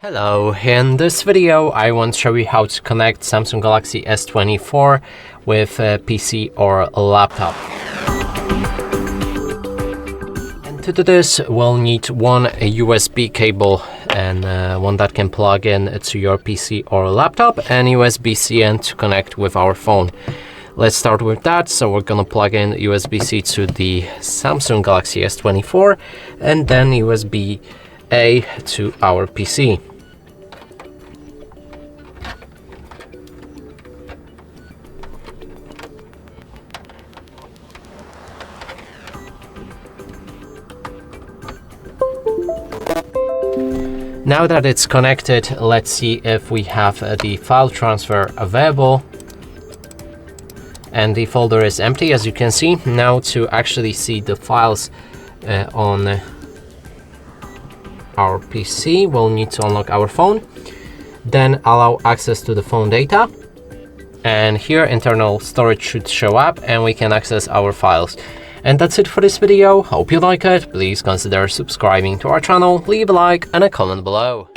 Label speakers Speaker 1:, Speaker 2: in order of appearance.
Speaker 1: Hello, in this video I want to show you how to connect Samsung Galaxy S24 with a PC or a laptop. And to do this we'll need one USB cable and one that can plug in to your PC or laptop, and USB-C end to connect with our phone. Let's start with that. So we're gonna plug in USB-C to the Samsung Galaxy S24 and then USB-A to our PC. Now that it's connected, let's see if we have the file transfer available. And the folder is empty, as you can see. Now to actually see the files on our PC, we'll need to unlock our phone, then allow access to the phone data. And here internal storage should show up and we can access our files. And that's it for this video. Hope you like it. Please consider subscribing to our channel, leave a like and a comment below.